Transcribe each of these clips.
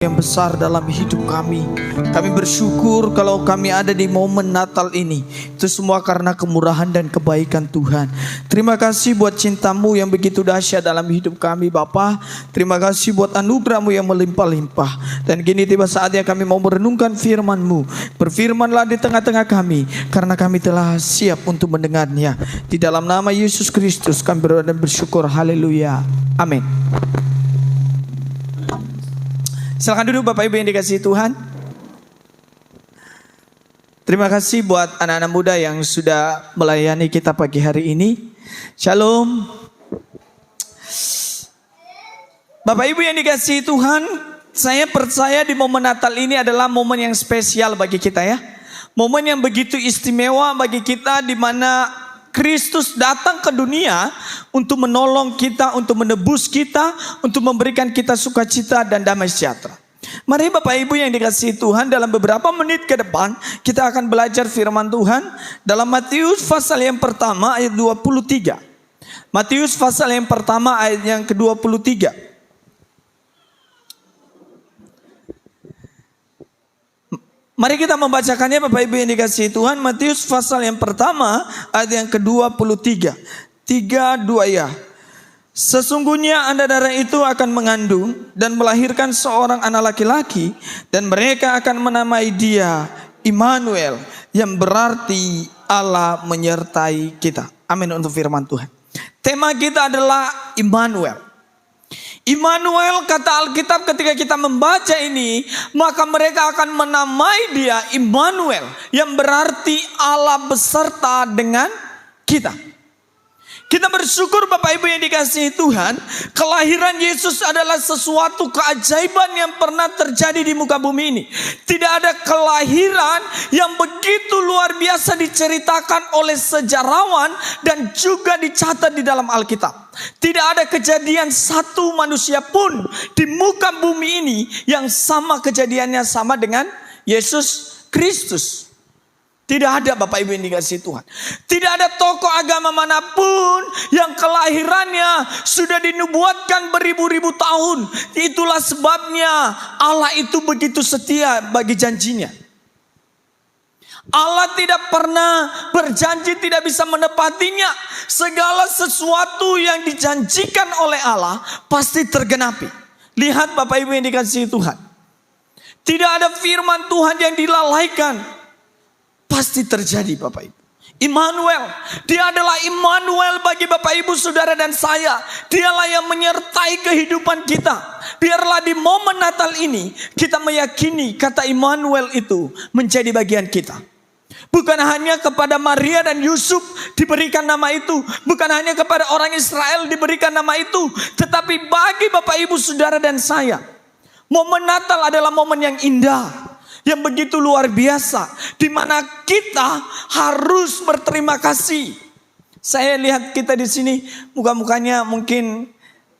yang besar dalam hidup kami. Kami bersyukur kalau kami ada di momen Natal ini. Itu semua karena kemurahan dan kebaikan Tuhan. Terima kasih buat cinta-Mu yang begitu dahsyat dalam hidup kami Bapa. Terima kasih buat anugerah-Mu yang melimpah-limpah. Dan kini tiba saatnya kami mau merenungkan firman-Mu. Berfirmanlah di tengah-tengah kami, karena kami telah siap untuk mendengarnya. Di dalam nama Yesus Kristus kami berdoa dan bersyukur. Haleluya. Amin. Silakan duduk Bapak Ibu yang dikasihi Tuhan. Terima kasih buat anak-anak muda yang sudah melayani kita pagi hari ini. Shalom. Bapak Ibu yang dikasihi Tuhan, saya percaya di momen Natal ini adalah momen yang spesial bagi kita ya. Momen yang begitu istimewa bagi kita, di mana Kristus datang ke dunia untuk menolong kita, untuk menebus kita, untuk memberikan kita sukacita dan damai sejahtera. Mari Bapak Ibu yang dikasihi Tuhan, dalam beberapa menit ke depan kita akan belajar firman Tuhan dalam Matius pasal yang pertama ayat 23. Matius pasal yang pertama ayat yang ke-23. Mari kita membacakannya Bapak Ibu yang dikasihi Tuhan. Matius pasal yang pertama ayat yang ke-23. 3-2 ya. Sesungguhnya anda darah itu akan mengandung dan melahirkan seorang anak laki-laki, dan mereka akan menamai dia Immanuel, yang berarti Allah menyertai kita. Amin untuk firman Tuhan. Tema kita adalah Immanuel. Immanuel, kata Alkitab, ketika kita membaca ini, maka mereka akan menamai dia Immanuel, yang berarti Allah beserta dengan kita. Kita bersyukur Bapak Ibu yang dikasihi Tuhan, kelahiran Yesus adalah sesuatu keajaiban yang pernah terjadi di muka bumi ini. Tidak ada kelahiran yang begitu luar biasa diceritakan oleh sejarawan dan juga dicatat di dalam Alkitab. Tidak ada kejadian satu manusia pun di muka bumi ini yang sama kejadiannya sama dengan Yesus Kristus. Tidak ada Bapak Ibu yang dikasihi Tuhan. Tidak ada tokoh agama manapun yang kelahirannya sudah dinubuatkan beribu-ribu tahun. Itulah sebabnya Allah itu begitu setia bagi janjinya. Allah tidak pernah berjanji tidak bisa menepatinya. Segala sesuatu yang dijanjikan oleh Allah pasti tergenapi. Lihat Bapak Ibu yang dikasihi Tuhan. Tidak ada firman Tuhan yang dilalaikan. Pasti terjadi Bapak Ibu. Immanuel, dia adalah Immanuel bagi Bapak Ibu saudara dan saya. Dialah yang menyertai kehidupan kita. Biarlah di momen Natal ini kita meyakini kata Immanuel itu menjadi bagian kita. Bukan hanya kepada Maria dan Yusuf diberikan nama itu. Bukan hanya kepada orang Israel diberikan nama itu. Tetapi bagi Bapak Ibu saudara dan saya, momen Natal adalah momen yang indah, yang begitu luar biasa, di mana kita harus berterima kasih. Saya lihat kita di sini muka-mukanya mungkin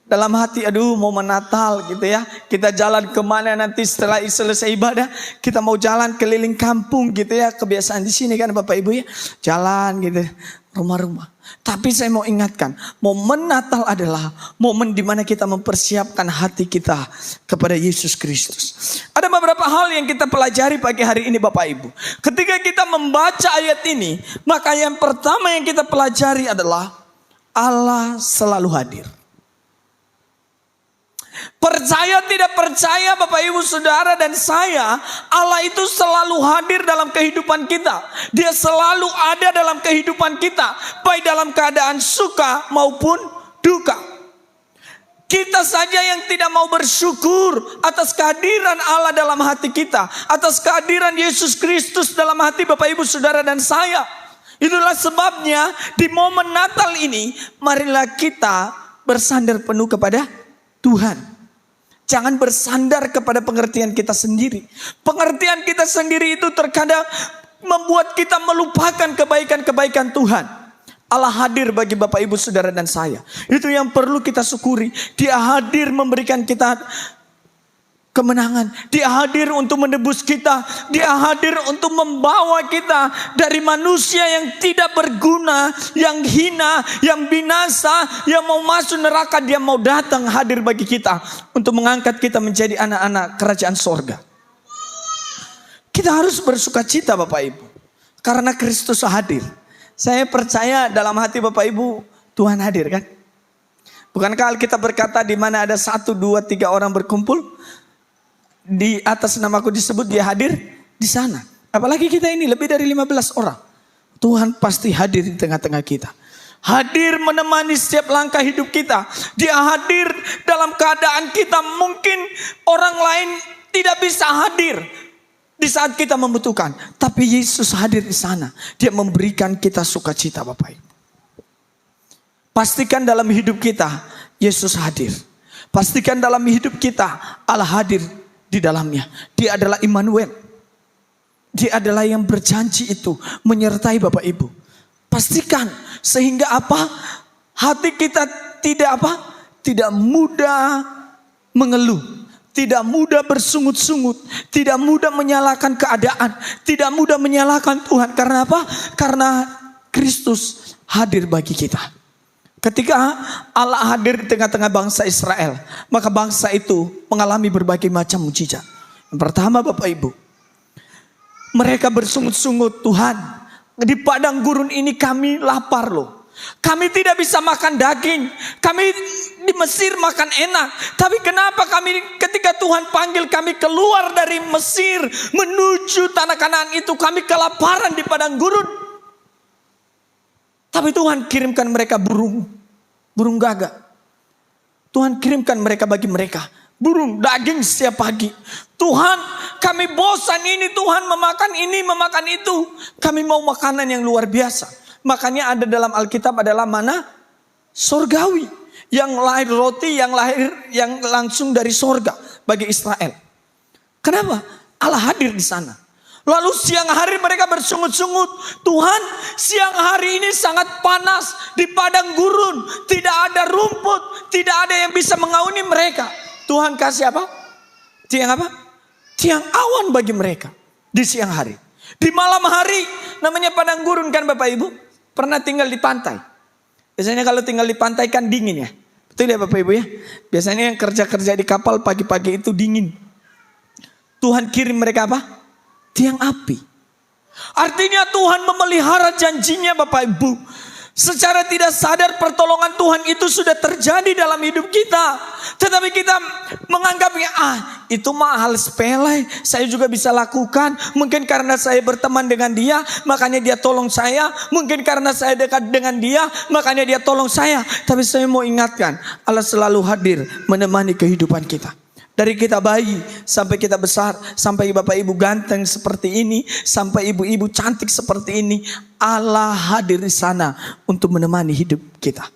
dalam hati, aduh momen Natal gitu ya. Kita jalan kemana nanti setelah selesai ibadah, kita mau jalan keliling kampung gitu ya. Kebiasaan di sini kan Bapak Ibu ya, jalan gitu rumah-rumah. Tapi saya mau ingatkan, momen Natal adalah momen di mana kita mempersiapkan hati kita kepada Yesus Kristus. Ada beberapa hal yang kita pelajari pagi hari ini Bapak Ibu. Ketika kita membaca ayat ini, maka yang pertama yang kita pelajari adalah Allah selalu hadir. Percaya tidak percaya Bapak Ibu saudara dan saya, Allah itu selalu hadir dalam kehidupan kita. Dia selalu ada dalam kehidupan kita, baik dalam keadaan suka maupun duka. Kita saja yang tidak mau bersyukur atas kehadiran Allah dalam hati kita, atas kehadiran Yesus Kristus dalam hati Bapak Ibu saudara dan saya. Itulah sebabnya di momen Natal ini, marilah kita bersandar penuh kepada Tuhan. Jangan bersandar kepada pengertian kita sendiri. Pengertian kita sendiri itu terkadang membuat kita melupakan kebaikan-kebaikan Tuhan. Allah hadir bagi Bapak Ibu saudara dan saya. Itu yang perlu kita syukuri. Dia hadir memberikan kita kemenangan. Dia hadir untuk menebus kita. Dia hadir untuk membawa kita dari manusia yang tidak berguna, yang hina, yang binasa, yang mau masuk neraka. Dia mau datang hadir bagi kita untuk mengangkat kita menjadi anak-anak kerajaan sorga. Kita harus bersuka cita Bapak Ibu, karena Kristus hadir. Saya percaya dalam hati Bapak Ibu, Tuhan hadir kan? Bukankah Alkitab berkata di mana ada 1, 2, 3 orang berkumpul, di atas namaku disebut, dia hadir di sana. Apalagi kita ini lebih dari 15 orang. Tuhan pasti hadir di tengah-tengah kita. Hadir menemani setiap langkah hidup kita. Dia hadir dalam keadaan kita mungkin orang lain tidak bisa hadir di saat kita membutuhkan. Tapi Yesus hadir di sana. Dia memberikan kita sukacita Bapak Ibu. Pastikan dalam hidup kita Yesus hadir. Pastikan dalam hidup kita Allah hadir di dalamnya. Dia adalah Immanuel. Dia adalah yang berjanji itu menyertai Bapak Ibu. Pastikan sehingga apa? Hati kita tidak apa? Tidak mudah mengeluh. Tidak mudah bersungut-sungut. Tidak mudah menyalahkan keadaan. Tidak mudah menyalahkan Tuhan. Karena apa? Karena Kristus hadir bagi kita. Ketika Allah hadir di tengah-tengah bangsa Israel, maka bangsa itu mengalami berbagai macam mujizat. Yang pertama Bapak Ibu, mereka bersungut-sungut, Tuhan, di padang gurun ini kami lapar loh. Kami tidak bisa makan daging. Kami di Mesir makan enak. Tapi kenapa kami ketika Tuhan panggil kami keluar dari Mesir menuju tanah Kanaan itu, kami kelaparan di padang gurun. Tapi Tuhan kirimkan mereka burung gagak. Tuhan kirimkan mereka bagi mereka burung daging setiap pagi. Tuhan, kami bosan ini, Tuhan memakan ini, memakan itu. Kami mau makanan yang luar biasa. Makanya ada dalam Alkitab adalah mana? Sorgawi. Yang lahir roti, yang langsung dari sorga bagi Israel. Kenapa? Allah hadir di sana. Lalu siang hari mereka bersungut-sungut. Tuhan, siang hari ini sangat panas di padang gurun. Tidak ada rumput. Tidak ada yang bisa mengauni mereka. Tuhan kasih apa? Tiang apa? Tiang awan bagi mereka di siang hari. Di malam hari, namanya padang gurun kan Bapak Ibu? Pernah tinggal di pantai. Biasanya kalau tinggal di pantai kan dingin ya. Betul ya Bapak Ibu ya? Biasanya yang kerja-kerja di kapal pagi-pagi itu dingin. Tuhan kirim mereka apa? Tiang api. Artinya Tuhan memelihara janjinya Bapak Ibu. Secara tidak sadar pertolongan Tuhan itu sudah terjadi dalam hidup kita. Tetapi kita menganggapnya itu mah hal sepele. Saya juga bisa lakukan. Mungkin karena saya berteman dengan dia, makanya dia tolong saya. Mungkin karena saya dekat dengan dia, makanya dia tolong saya. Tapi saya mau ingatkan, Allah selalu hadir menemani kehidupan kita. Dari kita bayi sampai kita besar, sampai Bapak Ibu ganteng seperti ini, sampai ibu-ibu cantik seperti ini, Allah hadir di sana untuk menemani hidup kita.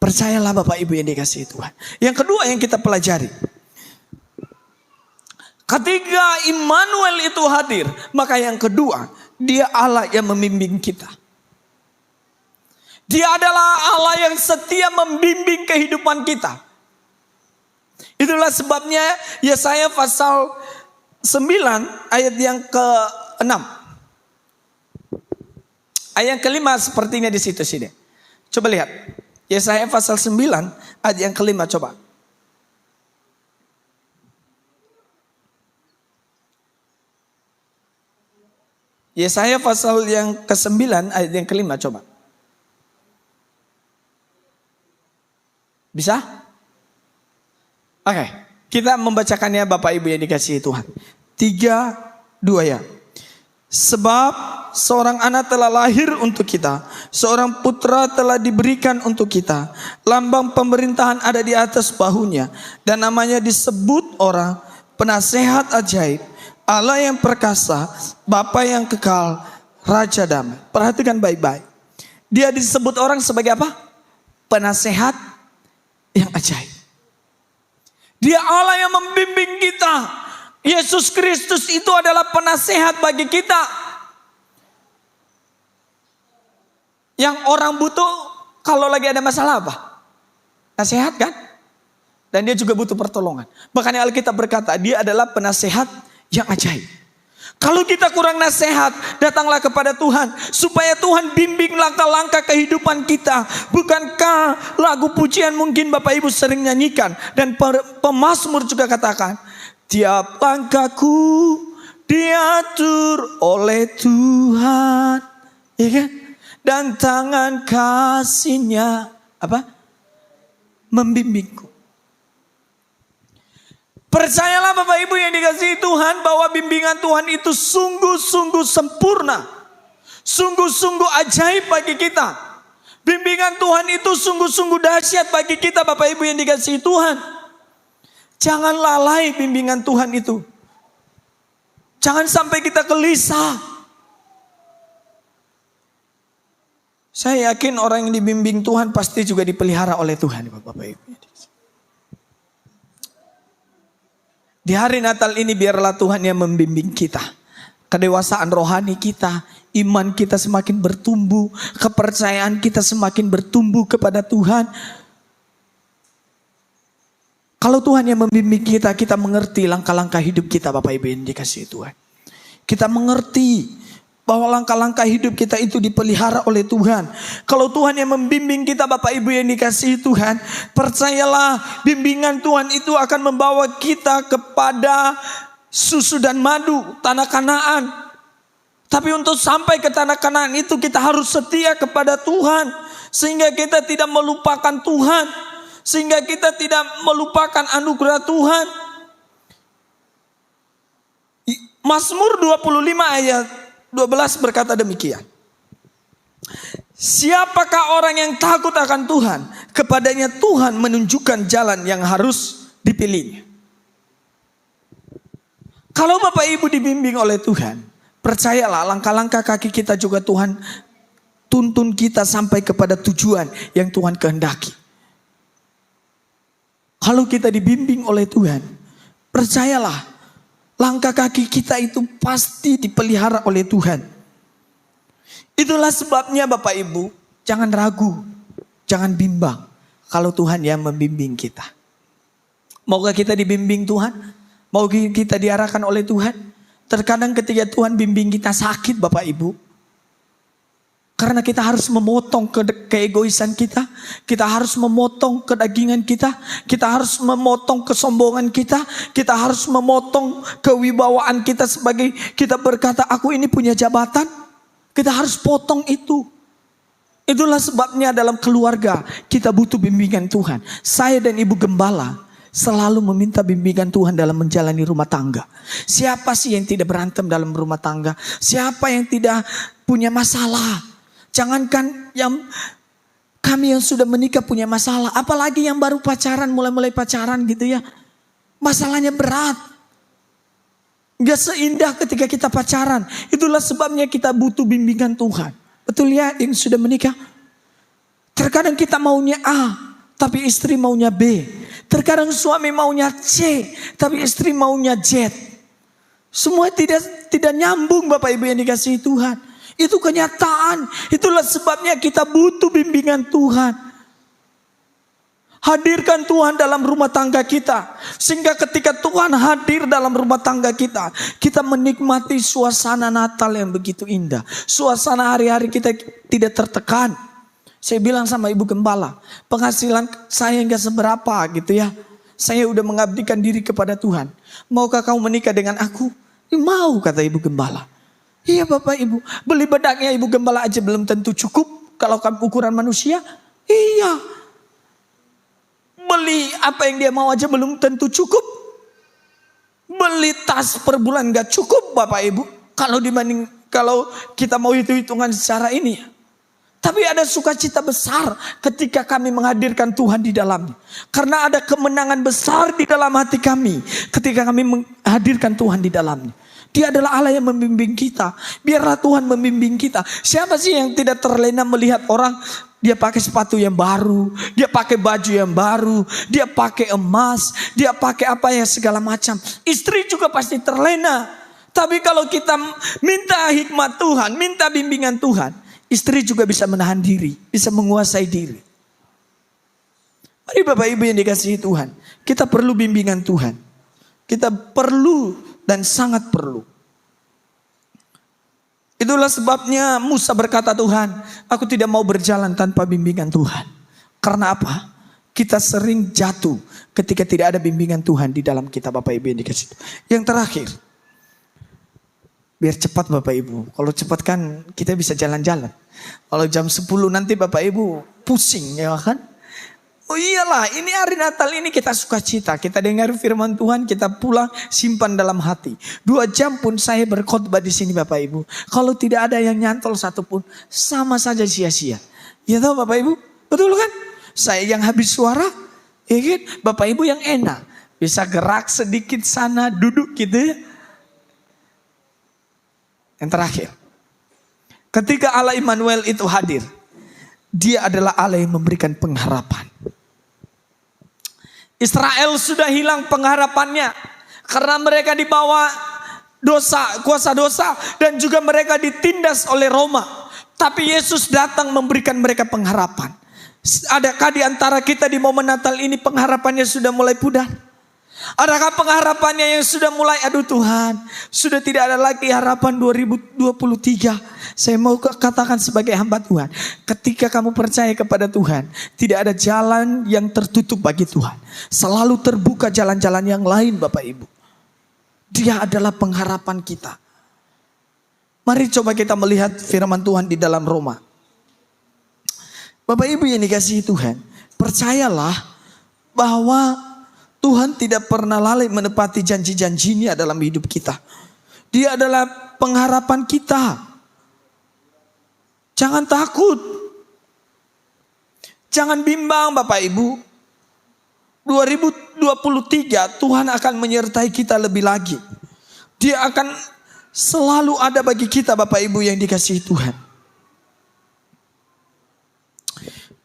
Percayalah Bapak Ibu yang dikasihi Tuhan. Yang kedua yang kita pelajari, ketika Immanuel itu hadir, maka yang kedua, dia Allah yang membimbing kita. Dia adalah Allah yang setia membimbing kehidupan kita. Itulah sebabnya Yesaya pasal 9 ayat yang ke-6. Ayat yang ke-5 sepertinya di situ sini. Coba lihat. Yesaya pasal 9 ayat yang ke-5 coba. Yesaya pasal yang ke-9 ayat yang ke-5 coba. Bisa? Oke, kita membacakannya Bapak Ibu yang dikasihi Tuhan. 3, 2 ya. Sebab seorang anak telah lahir untuk kita, seorang putra telah diberikan untuk kita. Lambang pemerintahan ada di atas bahunya, dan namanya disebut orang penasehat ajaib, Allah yang perkasa, Bapa yang kekal, Raja damai. Perhatikan baik-baik. Dia disebut orang sebagai apa? Penasehat yang ajaib. Dia Allah yang membimbing kita. Yesus Kristus itu adalah penasehat bagi kita. Yang orang butuh kalau lagi ada masalah apa? Nasihat kan? Dan dia juga butuh pertolongan. Makanya Alkitab berkata, dia adalah penasehat yang ajaib. Kalau kita kurang nasihat, datanglah kepada Tuhan. Supaya Tuhan bimbing langkah-langkah kehidupan kita. Bukankah lagu pujian mungkin Bapak Ibu sering nyanyikan. Dan pemazmur juga katakan, tiap langkahku diatur oleh Tuhan. Ya kan? Dan tangan kasih-Nya membimbingku. Percayalah Bapak Ibu yang dikasihi Tuhan, bahwa bimbingan Tuhan itu sungguh-sungguh sempurna. Sungguh-sungguh ajaib bagi kita. Bimbingan Tuhan itu sungguh-sungguh dahsyat bagi kita Bapak Ibu yang dikasihi Tuhan. Jangan lalai bimbingan Tuhan itu. Jangan sampai kita gelisah. Saya yakin orang yang dibimbing Tuhan pasti juga dipelihara oleh Tuhan Bapak Ibu. Di hari Natal ini biarlah Tuhan yang membimbing kita. Kedewasaan rohani kita, iman kita semakin bertumbuh, kepercayaan kita semakin bertumbuh kepada Tuhan. Kalau Tuhan yang membimbing kita, kita mengerti langkah-langkah hidup kita Bapak Ibu yang dikasihi Tuhan. Kita mengerti bahwa langkah-langkah hidup kita itu dipelihara oleh Tuhan. Kalau Tuhan yang membimbing kita Bapak Ibu yang dikasihi Tuhan, percayalah bimbingan Tuhan itu akan membawa kita kepada susu dan madu, tanah Kanaan. Tapi untuk sampai ke tanah Kanaan itu kita harus setia kepada Tuhan. Sehingga kita tidak melupakan Tuhan. Sehingga kita tidak melupakan anugerah Tuhan. Mazmur 25 ayat 12 berkata demikian. Siapakah orang yang takut akan Tuhan? Kepadanya Tuhan menunjukkan jalan yang harus dipilihnya. Kalau Bapak Ibu dibimbing oleh Tuhan, percayalah langkah-langkah kaki kita juga Tuhan tuntun kita sampai kepada tujuan yang Tuhan kehendaki. Kalau kita dibimbing oleh Tuhan, percayalah langkah kaki kita itu pasti dipelihara oleh Tuhan. Itulah sebabnya Bapak Ibu, jangan ragu, jangan bimbang kalau Tuhan yang membimbing kita. Maukah kita dibimbing Tuhan? Mau kita diarahkan oleh Tuhan? Terkadang ketika Tuhan bimbing kita sakit Bapak Ibu. Karena kita harus memotong keegoisan kita. Kita harus memotong kedagingan kita. Kita harus memotong kesombongan kita. Kita harus memotong kewibawaan kita sebagai kita berkata aku ini punya jabatan. Kita harus potong itu. Itulah sebabnya dalam keluarga kita butuh bimbingan Tuhan. Saya dan Ibu Gembala selalu meminta bimbingan Tuhan dalam menjalani rumah tangga. Siapa sih yang tidak berantem dalam rumah tangga? Siapa yang tidak punya masalah? Jangankan yang kami yang sudah menikah punya masalah, apalagi yang baru pacaran, mulai-mulai pacaran gitu ya. Masalahnya berat. Gak seindah ketika kita pacaran. Itulah sebabnya kita butuh bimbingan Tuhan. Betul ya yang sudah menikah? Terkadang kita maunya A, tapi istri maunya B. Terkadang suami maunya C, tapi istri maunya Z. Semua tidak nyambung Bapak Ibu yang dikasihi Tuhan. Itu kenyataan. Itulah sebabnya kita butuh bimbingan Tuhan. Hadirkan Tuhan dalam rumah tangga kita. Sehingga ketika Tuhan hadir dalam rumah tangga kita, kita menikmati suasana Natal yang begitu indah. Suasana hari-hari kita tidak tertekan. Saya bilang sama Ibu Gembala, penghasilan saya enggak seberapa gitu ya. Saya udah mengabdikan diri kepada Tuhan. Maukah kamu menikah dengan aku? Mau, kata Ibu Gembala. Iya Bapak Ibu, beli bedaknya Ibu Gembala aja belum tentu cukup. Kalau ukuran manusia, iya. Beli apa yang dia mau aja belum tentu cukup. Beli tas per bulan gak cukup Bapak Ibu. Kalau kita mau hitung-hitungan secara ini. Tapi ada sukacita besar ketika kami menghadirkan Tuhan di dalamnya. Karena ada kemenangan besar di dalam hati kami ketika kami menghadirkan Tuhan di dalamnya. Dia adalah Allah yang membimbing kita. Biarlah Tuhan membimbing kita. Siapa sih yang tidak terlena melihat orang dia pakai sepatu yang baru, dia pakai baju yang baru, dia pakai emas, dia pakai apa ya segala macam. Istri juga pasti terlena. Tapi kalau kita minta hikmat Tuhan, minta bimbingan Tuhan, istri juga bisa menahan diri, bisa menguasai diri. Mari Bapak Ibu yang dikasihi Tuhan, kita perlu bimbingan Tuhan. Kita perlu dan sangat perlu. Itulah sebabnya Musa berkata, Tuhan, aku tidak mau berjalan tanpa bimbingan Tuhan. Karena apa? Kita sering jatuh ketika tidak ada bimbingan Tuhan di dalam kita, Bapak Ibu yang dikasihi. Yang terakhir, biar cepat Bapak Ibu. Kalau cepat kan kita bisa jalan-jalan. Kalau jam 10 nanti Bapak Ibu pusing, ya kan? Oh iyalah, ini hari Natal ini kita sukacita. Kita dengar firman Tuhan, kita pulang simpan dalam hati. 2 jam pun saya berkhotbah di sini Bapak Ibu. Kalau tidak ada yang nyantol satupun, sama saja sia-sia. Ya tahu Bapak Ibu? Betul kan? Saya yang habis suara, ya kan? Bapak Ibu yang enak. Bisa gerak sedikit sana, duduk gitu ya. Yang terakhir. Ketika Allah Immanuel itu hadir, Dia adalah Allah yang memberikan pengharapan. Israel sudah hilang pengharapannya. Karena mereka dibawa kuasa dosa. Dan juga mereka ditindas oleh Roma. Tapi Yesus datang memberikan mereka pengharapan. Adakah di antara kita di momen Natal ini pengharapannya sudah mulai pudar? Adakah pengharapannya yang sudah mulai, aduh Tuhan, sudah tidak ada lagi harapan 2023. Saya mau katakan sebagai hamba Tuhan, ketika kamu percaya kepada Tuhan, tidak ada jalan yang tertutup bagi Tuhan. Selalu terbuka jalan-jalan yang lain Bapak Ibu. Dia adalah pengharapan kita. Mari coba kita melihat firman Tuhan di dalam Roma. Bapak Ibu yang dikasihi Tuhan, percayalah bahwa Tuhan tidak pernah lalai menepati janji-janjinya dalam hidup kita. Dia adalah pengharapan kita. Jangan takut. Jangan bimbang Bapak Ibu. 2023 Tuhan akan menyertai kita lebih lagi. Dia akan selalu ada bagi kita Bapak Ibu yang dikasihi Tuhan.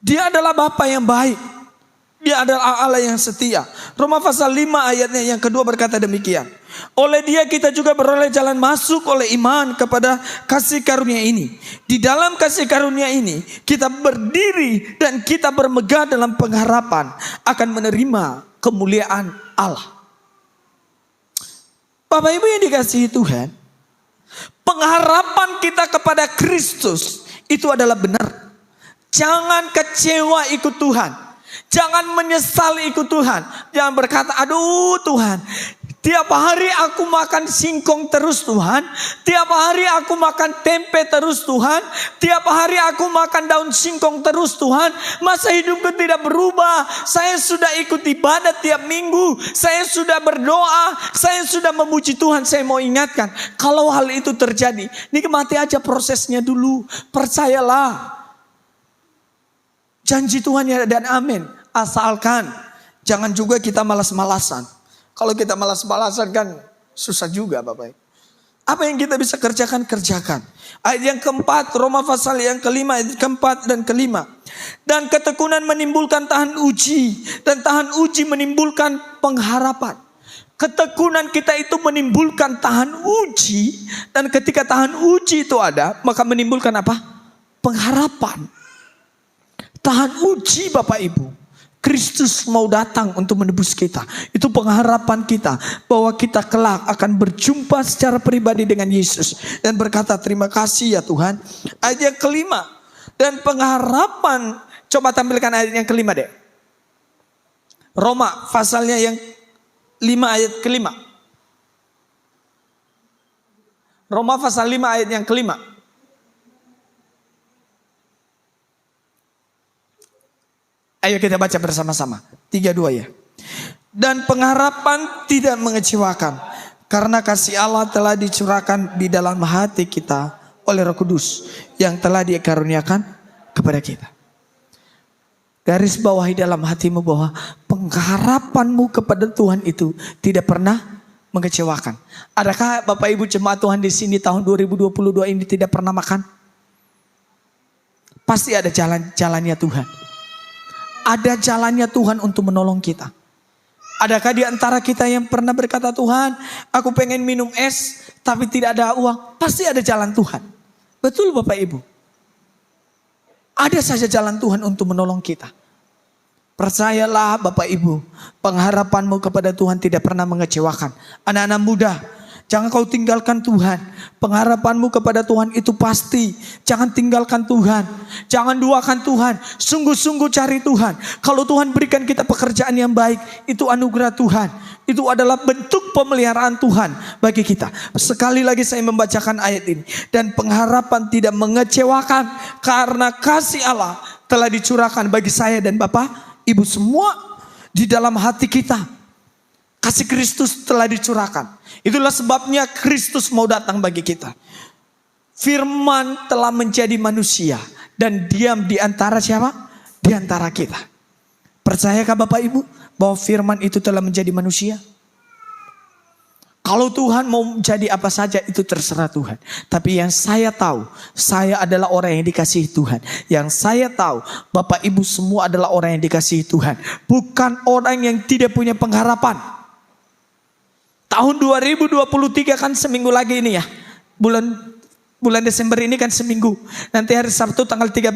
Dia adalah Bapa yang baik. Dia adalah Allah yang setia. Roma pasal 5 ayatnya yang kedua berkata demikian. Oleh Dia kita juga beroleh jalan masuk oleh iman kepada kasih karunia ini. Di dalam kasih karunia ini kita berdiri dan kita bermegah dalam pengharapan akan menerima kemuliaan Allah. Bapak Ibu yang dikasihi Tuhan, pengharapan kita kepada Kristus itu adalah benar. Jangan kecewa ikut Tuhan. Jangan menyesal ikut Tuhan. Jangan berkata, aduh Tuhan, tiap hari aku makan singkong terus Tuhan. Tiap hari aku makan tempe terus Tuhan. Tiap hari aku makan daun singkong terus Tuhan. Masa hidupku tidak berubah. Saya sudah ikut ibadat tiap minggu. Saya sudah berdoa. Saya sudah memuji Tuhan. Saya mau ingatkan, kalau hal itu terjadi, nikmati aja prosesnya dulu. Percayalah. Janji Tuhan ya dan amin. Asalkan jangan juga kita malas-malasan. Kalau kita malas-malasan kan susah juga Bapak. Apa yang kita bisa kerjakan, kerjakan. Ayat yang keempat, Roma pasal yang kelima, ayat keempat dan kelima. Dan ketekunan menimbulkan tahan uji. Dan tahan uji menimbulkan pengharapan. Ketekunan kita itu menimbulkan tahan uji. Dan ketika tahan uji itu ada, maka menimbulkan apa? Pengharapan. Tahan uji Bapak Ibu. Kristus mau datang untuk menebus kita. Itu pengharapan kita. Bahwa kita kelak akan berjumpa secara pribadi dengan Yesus. Dan berkata terima kasih ya Tuhan. Ayat yang kelima. Dan pengharapan. Coba tampilkan ayat yang kelima deh. Roma pasalnya yang 5 ayat kelima. Roma pasal 5 ayat yang kelima. Ayo kita baca bersama-sama. 3, 2 ya. Dan pengharapan tidak mengecewakan. Karena kasih Allah telah dicurahkan di dalam hati kita oleh Roh Kudus. Yang telah dikaruniakan kepada kita. Garis bawahi dalam hatimu bahwa pengharapanmu kepada Tuhan itu tidak pernah mengecewakan. Adakah Bapak Ibu jemaat Tuhan di sini tahun 2022 ini tidak pernah makan? Pasti ada jalannya Tuhan. Ada jalannya Tuhan untuk menolong kita. Adakah di antara kita yang pernah berkata, Tuhan, aku pengen minum es, tapi tidak ada uang. Pasti ada jalan Tuhan. Betul Bapak Ibu. Ada saja jalan Tuhan untuk menolong kita. Percayalah Bapak Ibu, pengharapanmu kepada Tuhan tidak pernah mengecewakan. Anak-anak muda, jangan kau tinggalkan Tuhan. Pengharapanmu kepada Tuhan itu pasti. Jangan tinggalkan Tuhan. Jangan duakan Tuhan. Sungguh-sungguh cari Tuhan. Kalau Tuhan berikan kita pekerjaan yang baik, itu anugerah Tuhan. Itu adalah bentuk pemeliharaan Tuhan bagi kita. Sekali lagi saya membacakan ayat ini. Dan pengharapan tidak mengecewakan, karena kasih Allah telah dicurahkan bagi saya dan Bapak Ibu semua di dalam hati kita. Kasih Kristus telah dicurahkan. Itulah sebabnya Kristus mau datang bagi kita. Firman telah menjadi manusia dan diam di antara siapa? Di antara kita. Percayakah Bapak Ibu bahwa firman itu telah menjadi manusia? Kalau Tuhan mau jadi apa saja itu terserah Tuhan. Tapi yang saya tahu, saya adalah orang yang dikasihi Tuhan. Yang saya tahu, Bapak Ibu semua adalah orang yang dikasihi Tuhan. Bukan orang yang tidak punya pengharapan. Tahun 2023 kan seminggu lagi ini ya. Bulan Desember ini kan seminggu. Nanti hari Sabtu tanggal 31,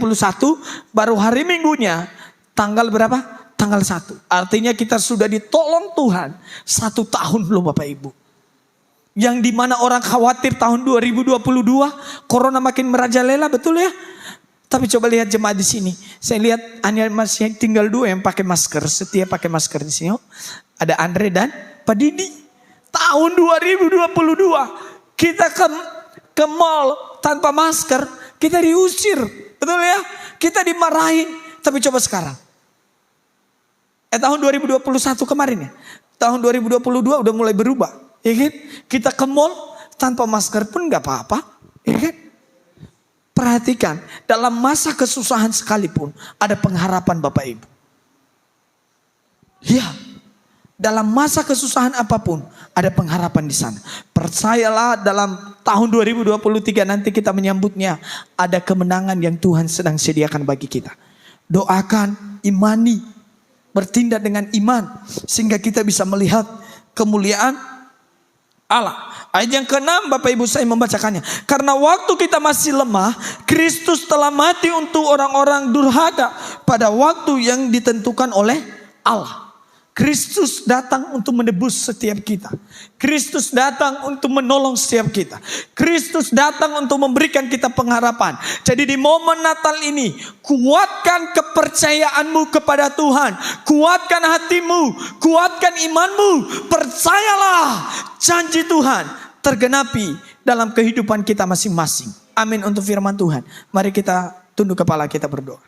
baru hari Minggunya tanggal berapa? Tanggal 1. Artinya kita sudah ditolong Tuhan 1 tahun belum Bapak Ibu. Yang dimana orang khawatir tahun 2022 corona makin merajalela, betul ya? Tapi coba lihat jemaat di sini. Saya lihat hanya masih tinggal 2 yang pakai masker, setia pakai masker di sini. Ada Andre dan Pak Didi. Tahun 2022 kita ke mall tanpa masker, kita diusir, betul ya? Kita dimarahin. Tapi coba sekarang. Tahun 2021 kemarin ya. Tahun 2022 udah mulai berubah. Ya kan? Kita ke mall tanpa masker pun gak apa-apa. Ya kan? Perhatikan, dalam masa kesusahan sekalipun ada pengharapan Bapak Ibu. Ya, dalam masa kesusahan apapun ada pengharapan di sana. Percayalah dalam tahun 2023 nanti kita menyambutnya, ada kemenangan yang Tuhan sedang sediakan bagi kita. Doakan, imani, bertindak dengan iman sehingga kita bisa melihat kemuliaan Allah. Ayat yang ke-6 Bapak Ibu saya membacakannya. Karena waktu kita masih lemah, Kristus telah mati untuk orang-orang durhaka pada waktu yang ditentukan oleh Allah. Kristus datang untuk menebus setiap kita. Kristus datang untuk menolong setiap kita. Kristus datang untuk memberikan kita pengharapan. Jadi di momen Natal ini, kuatkan kepercayaanmu kepada Tuhan. Kuatkan hatimu, kuatkan imanmu. Percayalah janji Tuhan tergenapi dalam kehidupan kita masing-masing. Amin untuk firman Tuhan. Mari kita tunduk kepala, kita berdoa.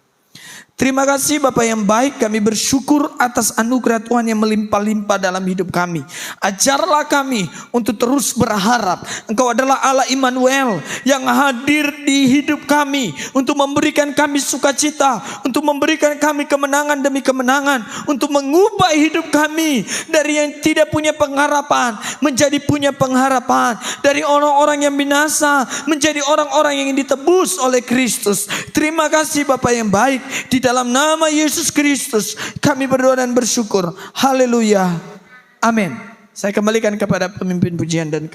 Terima kasih Bapak yang baik, kami bersyukur atas anugerah Tuhan yang melimpah-limpah dalam hidup kami. Ajarlah kami untuk terus berharap Engkau adalah Allah Immanuel yang hadir di hidup kami untuk memberikan kami sukacita, untuk memberikan kami kemenangan demi kemenangan, untuk mengubah hidup kami dari yang tidak punya pengharapan menjadi punya pengharapan, dari orang-orang yang binasa menjadi orang-orang yang ditebus oleh Kristus. Terima kasih Bapak yang baik, di dalam nama Yesus Kristus kami berdoa dan bersyukur. Haleluya. Amin. Saya kembalikan kepada pemimpin pujian dan